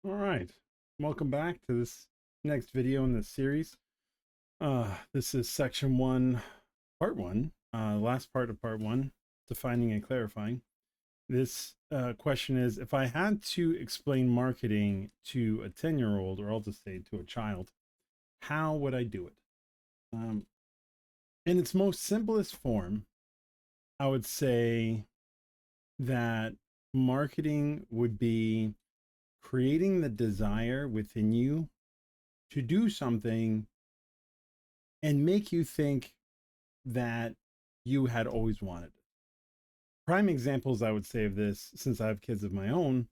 All right. Welcome back to this next video in this series. This is section one, part one, last part of part one, defining and clarifying. This question is, if I had to explain marketing to a 10-year-old, or I'll just say to a child, how would I do it? In its most simplest form, I would say that marketing would be creating the desire within you to do something and make you think that you had always wanted it. Prime examples I would say of this, since I have kids of my own,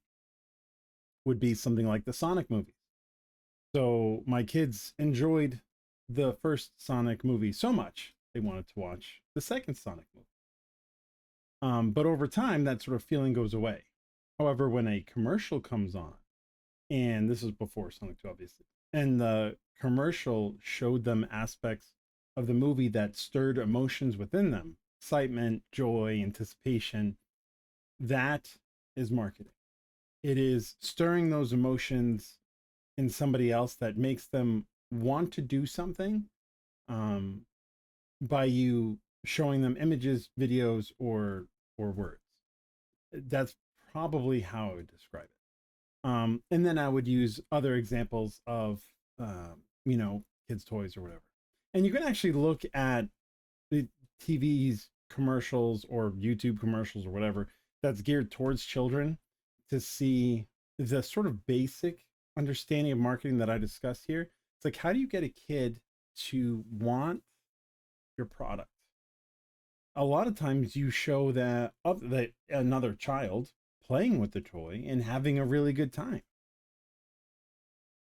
would be something like the Sonic movies. So my kids enjoyed the first Sonic movie so much they wanted to watch the second Sonic movie. But over time, that sort of feeling goes away. However, when a commercial comes on, and this is before Sonic 2, obviously, and the commercial showed them aspects of the movie that stirred emotions within them, excitement, joy, anticipation, that is marketing. It is stirring those emotions in somebody else that makes them want to do something, um, by you showing them images, videos, or words. That's probably how I would describe it. And then I would use other examples of, kids' toys or whatever. And you can actually look at the TV's commercials or YouTube commercials or whatever that's geared towards children to see the sort of basic understanding of marketing that I discussed here. It's like, how do you get a kid to want your product? A lot of times you show that another child playing with the toy and having a really good time.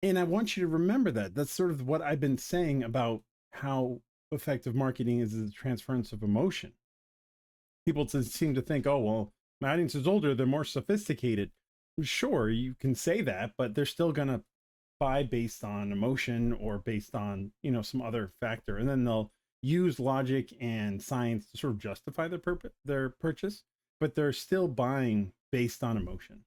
And I want you to remember that. That's sort of what I've been saying about how effective marketing is the transference of emotion. People seem to think, oh, well, my audience is older, they're more sophisticated. Sure, you can say that, but they're still going to buy based on emotion or based on, some other factor. And then they'll use logic and science to sort of justify their purchase, but they're still buying based on emotion.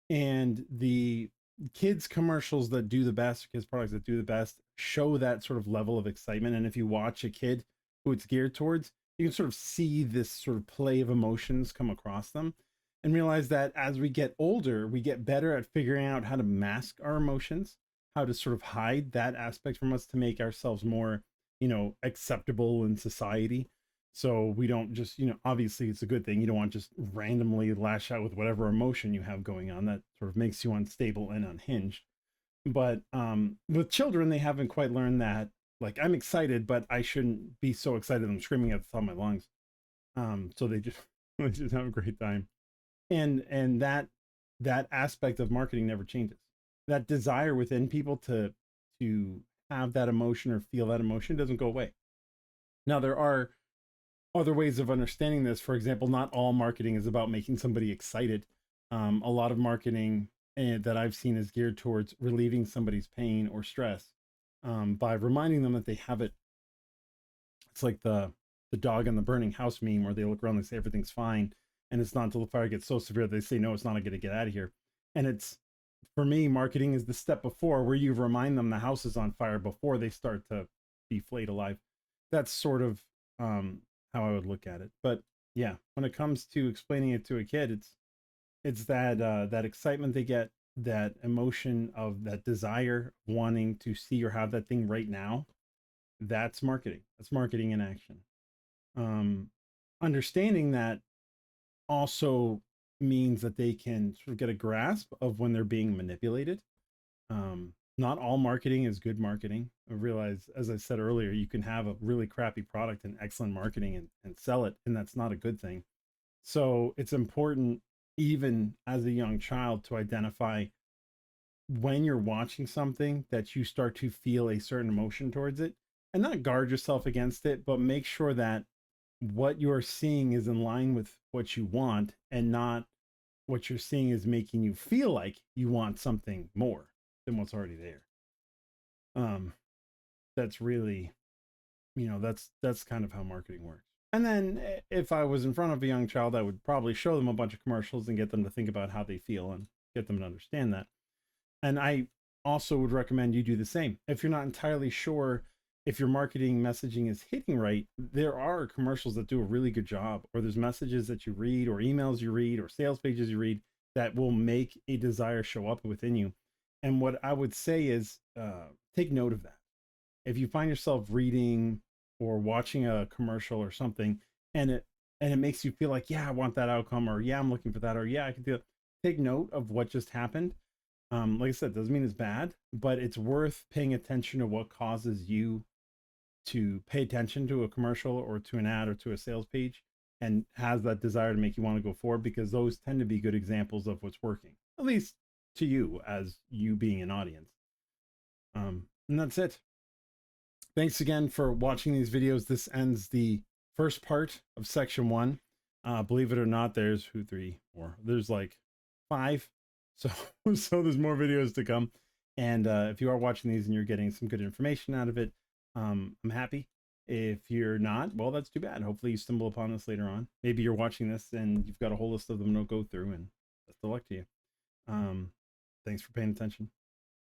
And the kids commercials that do the best, kids products that do the best, show that sort of level of excitement. And if you watch a kid who it's geared towards, you can sort of see this sort of play of emotions come across them, and realize that as we get older, we get better at figuring out how to mask our emotions, how to sort of hide that aspect from us to make ourselves more, acceptable in society. So we don't just, obviously it's a good thing. You don't want to just randomly lash out with whatever emotion you have going on. That sort of makes you unstable and unhinged. But with children, they haven't quite learned that. Like, I'm excited, but I shouldn't be so excited I'm screaming at the top of my lungs. So they just they just have a great time. And that aspect of marketing never changes. That desire within people to have that emotion or feel that emotion doesn't go away. Now, there are other ways of understanding this. For example, not all marketing is about making somebody excited. A lot of marketing that I've seen is geared towards relieving somebody's pain or stress, by reminding them that they have it. It's like the dog in the burning house meme, where they look around and say everything's fine, and it's not until the fire gets so severe they say, no, it's not, going to get out of here. And it's, for me, marketing is the step before, where you remind them the house is on fire before they start to be flayed alive. That's sort of how I would look at it. But yeah, when it comes to explaining it to a kid, it's that excitement they get, that emotion of that desire, wanting to see or have that thing right now. That's marketing. That's marketing in action. Understanding that also means that they can sort of get a grasp of when they're being manipulated. Not all marketing is good marketing. I realize, as I said earlier, you can have a really crappy product and excellent marketing and sell it, and that's not a good thing. So it's important, even as a young child, to identify when you're watching something that you start to feel a certain emotion towards it, and not guard yourself against it, but make sure that what you're seeing is in line with what you want, and not what you're seeing is making you feel like you want something more than what's already there. Um, that's really, that's kind of how marketing works. And then if I was in front of a young child, I would probably show them a bunch of commercials and get them to think about how they feel and get them to understand that. And I also would recommend you do the same. If you're not entirely sure if your marketing messaging is hitting right, there are commercials that do a really good job, or there's messages that you read, or emails you read, or sales pages you read that will make a desire show up within you. And what I would say is take note of that. If you find yourself reading or watching a commercial or something, and it makes you feel like, yeah, I want that outcome, or yeah, I'm looking for that, or yeah, I can do it. Take note of what just happened. Like I said, doesn't mean it's bad, but it's worth paying attention to what causes you to pay attention to a commercial or to an ad or to a sales page, and has that desire to make you want to go forward, because those tend to be good examples of what's working, at least to you as you being an audience. And that's it. Thanks again for watching these videos. This ends the first part of section 1. Believe it or not, there's 2, 3, 4. There's like 5. So so there's more videos to come. And if you are watching these and you're getting some good information out of it, I'm happy. If you're not, well, that's too bad. Hopefully you stumble upon this later on. Maybe you're watching this and you've got a whole list of them to go through, and best of luck to you. Thanks for paying attention.